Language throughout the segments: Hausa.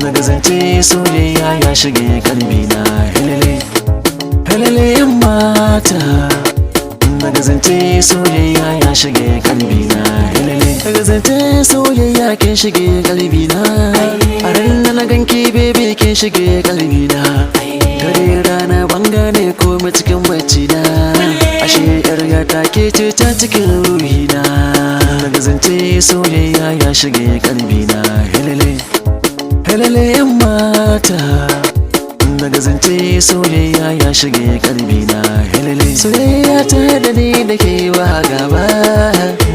daga zance soyayya ya shige kalbina. Helele helele yan mata, daga zance soyayya ya shige kalbina. Helele daga zance soyayya kin shige kalbina. A ran da na ganki bebe kin shige kalbina. Dare rana ban gane komai cikin bacci na, ashe yar gata ke ce ta cikin ruhina. Daga zance soyayya ya shige kalbina. Helele helele yan mata, daga zance soyayya ya shige kalbina. Helele soyayya ta da ni da ke wa gaba,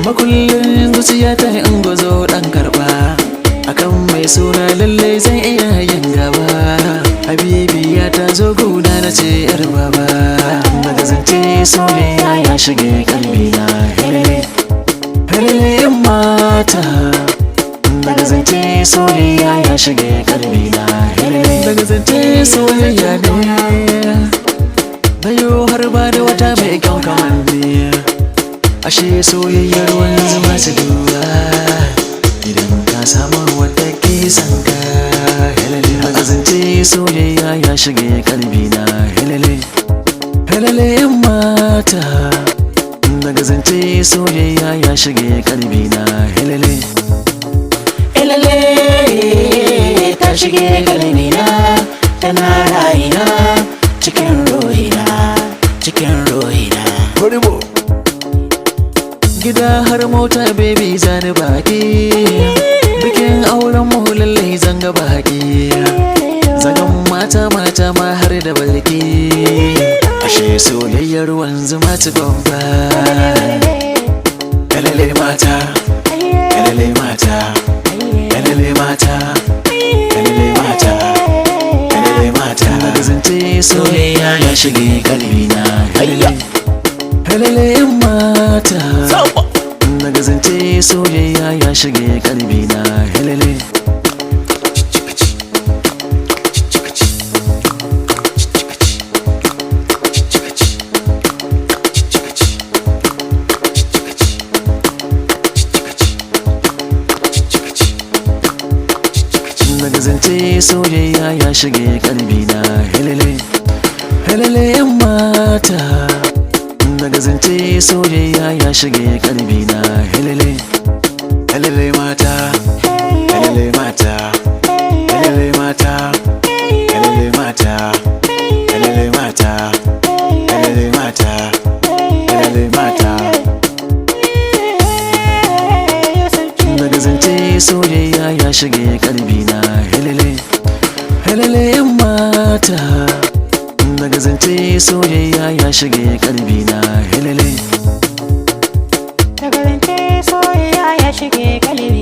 makullin zuciya ta in gozo dan karba. Akan mai suna lalle zan iya yin gaba, habibiya ta zo guna na ce yar baba. Daga zance soyayya ya shige kalbina. Helele helele yan mata, daga zance soyayya ya shige kalbina. Helele daga zance soyayya ne nayo har ba da wata mai kyan kamanni, ashe soyayyar wani zama su duba idan ka samu wanda ke san ka. Helele daga zance soyayya ya shige kalbina. Helele helele yan mata, daga zance soyayya ya shige kalbina. Helele helele ta shige kalbina, tana rayina cikin ruhina, cikin ruhina. Gida har mota baby zani baki, bikin auren mu lallai zanga baki, zagan mata mata ma har da balki, ashe soyayyar wanzu mata gomba. Helele mata helele mata, helele mata helele mata, helele mata, daga zance soyayya ya shige kalbina. Helele helele yan mata, daga zance soyayya ya shige kalbina. Helele daga zance soyayya ya shige kalbina. Helele helele yan mata, daga zance soyayya ya shige kalbina. Helele helele mata, helele mata, helele mata, helele mata, helele mata, helele mata, helele mata, daga zance soyayya ya shige kalbina. Helele helele yan mata, daga zance soyayya ya shige kalbina. Helele daga zance soyayya ya shige kalbina.